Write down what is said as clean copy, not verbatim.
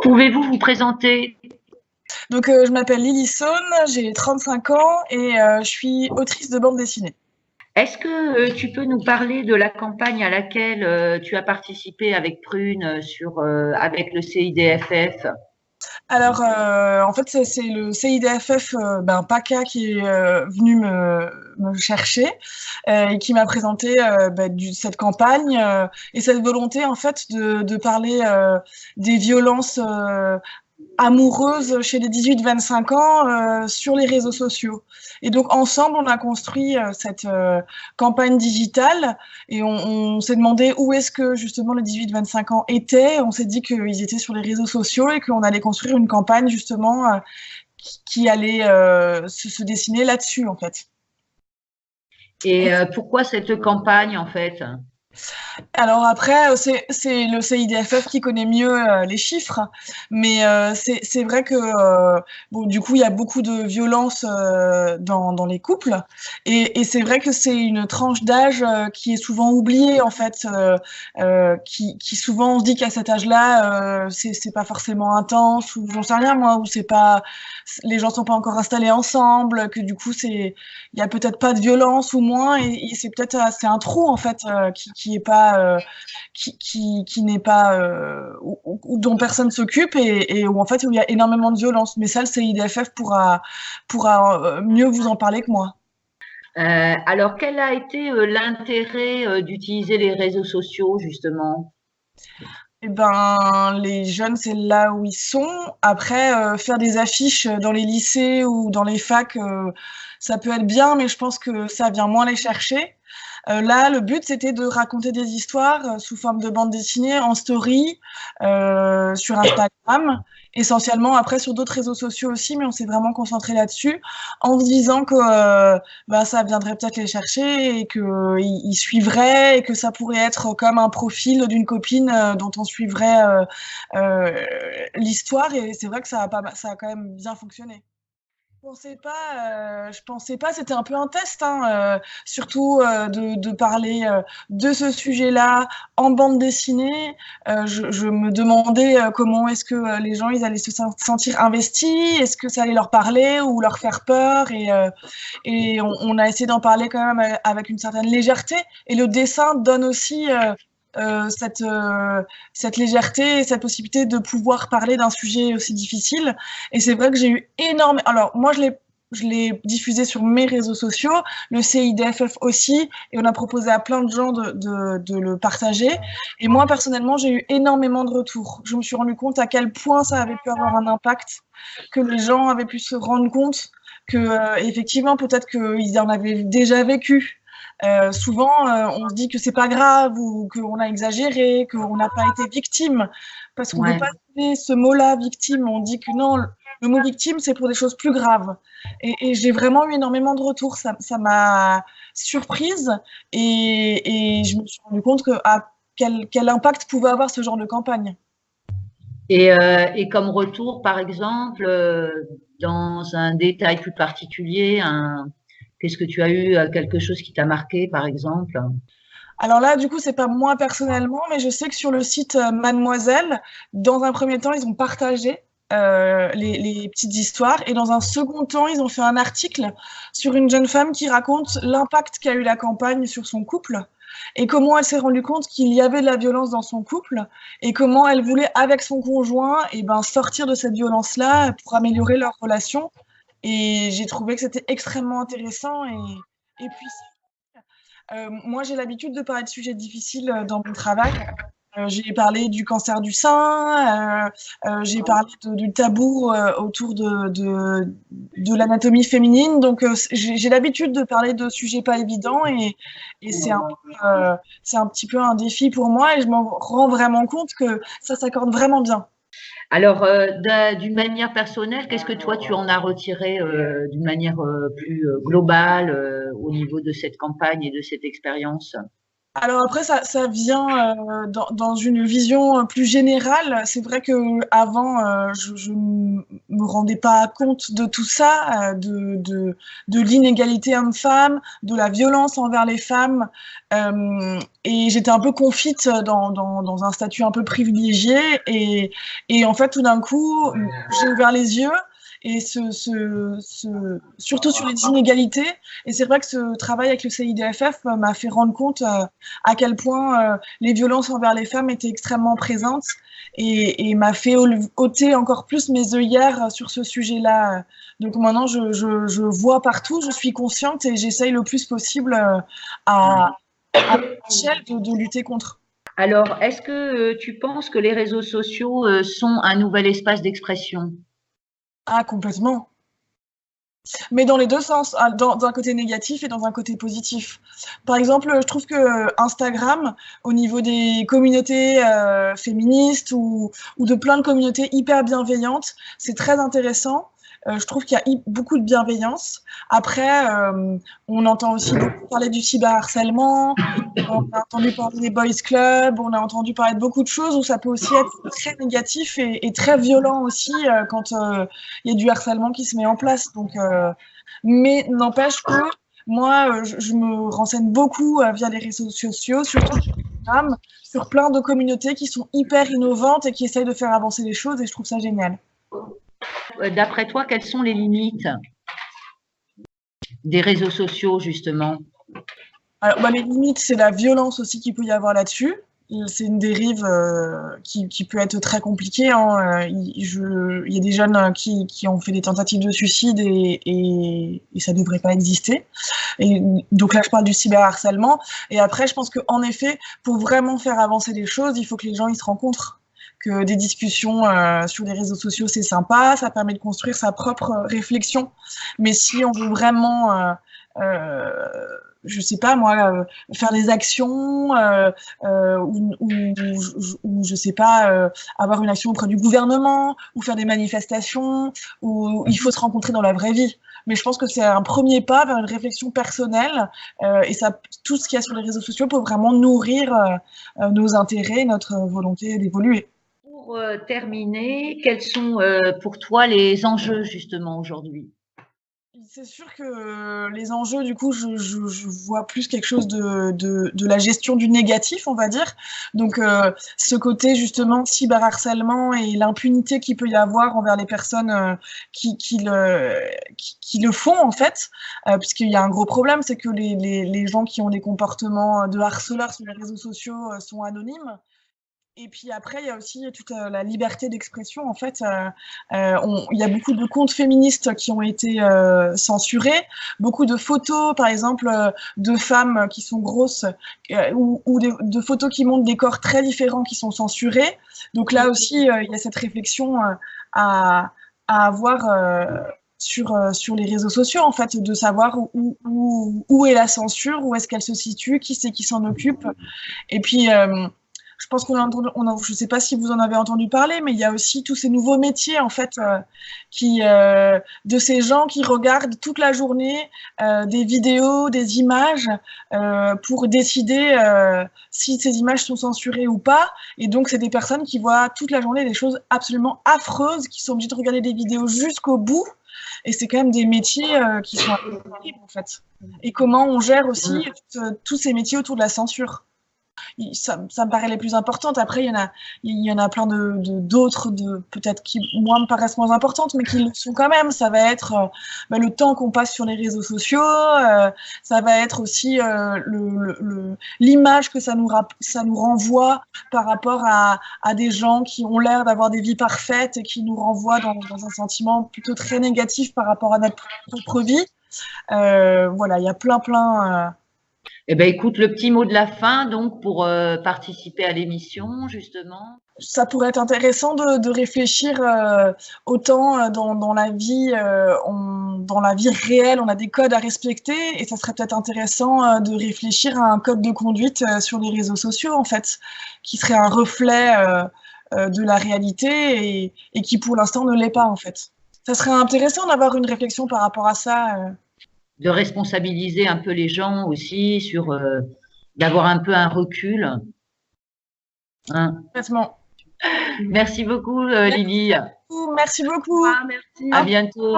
Pouvez-vous vous présenter? Donc, je m'appelle Lily Saune, j'ai 35 ans et je suis autrice de bande dessinée. Est-ce que tu peux nous parler de la campagne à laquelle tu as participé avec Prune avec le CIDFF? Alors, en fait, c'est le CIDFF, PACA qui est venu me chercher et qui m'a présenté cette campagne et cette volonté, en fait, de parler des violences amoureuse chez les 18-25 ans sur les réseaux sociaux. Et donc ensemble, on a construit cette campagne digitale et on s'est demandé où est-ce que justement les 18-25 ans étaient. On s'est dit qu'ils étaient sur les réseaux sociaux et qu'on allait construire une campagne justement qui allait se dessiner là-dessus en fait. Et pourquoi cette campagne en fait? Alors après, c'est le CIDFF qui connaît mieux les chiffres, mais c'est vrai que bon, du coup, il y a beaucoup de violence dans les couples, et c'est vrai que c'est une tranche d'âge qui est souvent oubliée en fait, qui souvent on se dit qu'à cet âge-là, c'est pas forcément intense ou j'en sais rien moi, ou c'est pas les gens sont pas encore installés ensemble, que du coup il y a peut-être pas de violence ou moins, et c'est peut-être c'est un trou en fait qui est pas qui n'est pas dont personne s'occupe et où en fait où il y a énormément de violence. Mais ça, le CIDFF pourra mieux vous en parler que moi. Alors, quel a été l'intérêt d'utiliser les réseaux sociaux justement? Eh ben, les jeunes, c'est là où ils sont. Après, faire des affiches dans les lycées ou dans les facs, ça peut être bien, mais je pense que ça vient moins les chercher. Là, le but, c'était de raconter des histoires sous forme de bande dessinée en story sur Instagram, essentiellement après sur d'autres réseaux sociaux aussi, mais on s'est vraiment concentré là-dessus, en se disant que ça viendrait peut-être les chercher et qu'ils suivraient et que ça pourrait être comme un profil d'une copine dont on suivrait l'histoire. Et c'est vrai que ça a quand même bien fonctionné. Je pensais pas, c'était un peu un test, hein, surtout de parler de ce sujet-là en bande dessinée. Je me demandais comment est-ce que les gens ils allaient se sentir investis, est-ce que ça allait leur parler ou leur faire peur, et on a essayé d'en parler quand même avec une certaine légèreté. Et le dessin donne aussi euh, cette, euh, cette légèreté et cette possibilité de pouvoir parler d'un sujet aussi difficile. Et c'est vrai que j'ai eu énormément. Alors, moi, je l'ai diffusé sur mes réseaux sociaux, le CIDFF aussi, et on a proposé à plein de gens de le partager. Et moi, personnellement, j'ai eu énormément de retours. Je me suis rendu compte à quel point ça avait pu avoir un impact, que les gens avaient pu se rendre compte que, effectivement, peut-être qu'ils en avaient déjà vécu. Souvent, on se dit que c'est pas grave ou qu'on a exagéré, qu'on n'a pas été victime, parce qu'on veut Ouais. pas donner ce mot-là, victime. On dit que non, le mot victime, c'est pour des choses plus graves. Et j'ai vraiment eu énormément de retours. Ça m'a surprise et je me suis rendu compte que quel impact pouvait avoir ce genre de campagne. Et comme retour, par exemple, dans un détail plus particulier, qu'est-ce que tu as eu, quelque chose qui t'a marqué, par exemple? Alors là, du coup, c'est pas moi personnellement, mais je sais que sur le site Mademoiselle, dans un premier temps, ils ont partagé les petites histoires, et dans un second temps, ils ont fait un article sur une jeune femme qui raconte l'impact qu'a eu la campagne sur son couple et comment elle s'est rendue compte qu'il y avait de la violence dans son couple et comment elle voulait, avec son conjoint, sortir de cette violence-là pour améliorer leur relation. Et j'ai trouvé que c'était extrêmement intéressant et puissant. Moi, j'ai l'habitude de parler de sujets difficiles dans mon travail. J'ai parlé du cancer du sein, j'ai parlé du tabou autour de l'anatomie féminine. Donc, j'ai l'habitude de parler de sujets pas évidents et c'est un petit peu un défi pour moi et je m'en rends vraiment compte que ça s'accorde vraiment bien. Alors, d'une manière personnelle, qu'est-ce que toi tu en as retiré d'une manière plus globale au niveau de cette campagne et de cette expérience? Alors après, ça vient dans une vision plus générale. C'est vrai que avant, je ne me rendais pas compte de tout ça, de l'inégalité homme-femme, de la violence envers les femmes. Et j'étais un peu confite dans un statut un peu privilégié. Et en fait, tout d'un coup, j'ai ouvert les yeux. Et surtout sur les inégalités. Et c'est vrai que ce travail avec le CIDFF m'a fait rendre compte à quel point les violences envers les femmes étaient extrêmement présentes et m'a fait ôter encore plus mes œillères sur ce sujet-là. Donc maintenant, je vois partout, je suis consciente et j'essaye le plus possible à l'échelle de lutter contre. Alors, est-ce que tu penses que les réseaux sociaux sont un nouvel espace d'expression? Ah, complètement. Mais dans les deux sens, d'un côté négatif et dans un côté positif. Par exemple, je trouve que Instagram, au niveau des communautés féministes ou de plein de communautés hyper bienveillantes, c'est très intéressant. Je trouve qu'il y a beaucoup de bienveillance. Après, on entend aussi beaucoup parler du cyberharcèlement, on a entendu parler des boys clubs, on a entendu parler de beaucoup de choses où ça peut aussi être très négatif et très violent aussi quand il y a du harcèlement qui se met en place. Donc, mais n'empêche que moi, je me renseigne beaucoup via les réseaux sociaux, surtout sur Instagram, sur plein de communautés qui sont hyper innovantes et qui essayent de faire avancer les choses et je trouve ça génial. D'après toi, quelles sont les limites des réseaux sociaux, justement? Alors, les limites, c'est la violence aussi qu'il peut y avoir là-dessus. C'est une dérive qui peut être très compliquée. Hein. Il y a des jeunes qui ont fait des tentatives de suicide et ça ne devrait pas exister. Et donc là, je parle du cyberharcèlement. Et après, je pense qu'en effet, pour vraiment faire avancer les choses, il faut que les gens ils se rencontrent. Que des discussions sur les réseaux sociaux, c'est sympa, ça permet de construire sa propre réflexion. Mais si on veut vraiment je sais pas moi, faire des actions ou je sais pas, avoir une action auprès du gouvernement ou faire des manifestations où il faut se rencontrer dans la vraie vie. Mais je pense que c'est un premier pas vers une réflexion personnelle et ça, tout ce qu'il y a sur les réseaux sociaux peut vraiment nourrir nos intérêts, notre volonté d'évoluer. Pour terminer, quels sont pour toi les enjeux justement aujourd'hui? C'est sûr que les enjeux, du coup, je vois plus quelque chose de la gestion du négatif, on va dire. Donc, ce côté, justement, cyberharcèlement et l'impunité qu'il peut y avoir envers les personnes qui le font, en fait. Puisqu'il y a un gros problème, c'est que les gens qui ont des comportements de harceleurs sur les réseaux sociaux sont anonymes. Et puis après, il y a aussi toute la liberté d'expression. En fait, il y a beaucoup de comptes féministes qui ont été censurés, beaucoup de photos, par exemple, de femmes qui sont grosses ou de photos qui montrent des corps très différents qui sont censurés. Donc là aussi, il y a cette réflexion à avoir sur les réseaux sociaux, en fait, de savoir où est la censure, où est-ce qu'elle se situe, qui c'est qui s'en occupe. Et puis, je pense je ne sais pas si vous en avez entendu parler, mais il y a aussi tous ces nouveaux métiers en fait, de ces gens qui regardent toute la journée des vidéos, des images pour décider si ces images sont censurées ou pas. Et donc c'est des personnes qui voient toute la journée des choses absolument affreuses, qui sont obligées de regarder des vidéos jusqu'au bout. Et c'est quand même des métiers qui sont terribles en fait. Et comment on gère aussi tous ces métiers autour de la censure. Ça me paraît les plus importantes. Après, il y en a plein d'autres, peut-être qui, moi, me paraissent moins importantes, mais qui le sont quand même. Ça va être le temps qu'on passe sur les réseaux sociaux. Ça va être aussi l'image que ça nous renvoie par rapport à des gens qui ont l'air d'avoir des vies parfaites et qui nous renvoient dans un sentiment plutôt très négatif par rapport à notre propre vie. Voilà, il y a plein. Eh ben, écoute, le petit mot de la fin, donc, pour participer à l'émission, justement. Ça pourrait être intéressant de réfléchir autant dans la vie, dans la vie réelle, on a des codes à respecter, et ça serait peut-être intéressant de réfléchir à un code de conduite sur les réseaux sociaux, en fait, qui serait un reflet de la réalité et qui, pour l'instant, ne l'est pas, en fait. Ça serait intéressant d'avoir une réflexion par rapport à ça. De responsabiliser un peu les gens aussi d'avoir un peu un recul. Hein. Complètement. Merci beaucoup, Lydie. Merci beaucoup. Merci. À bientôt.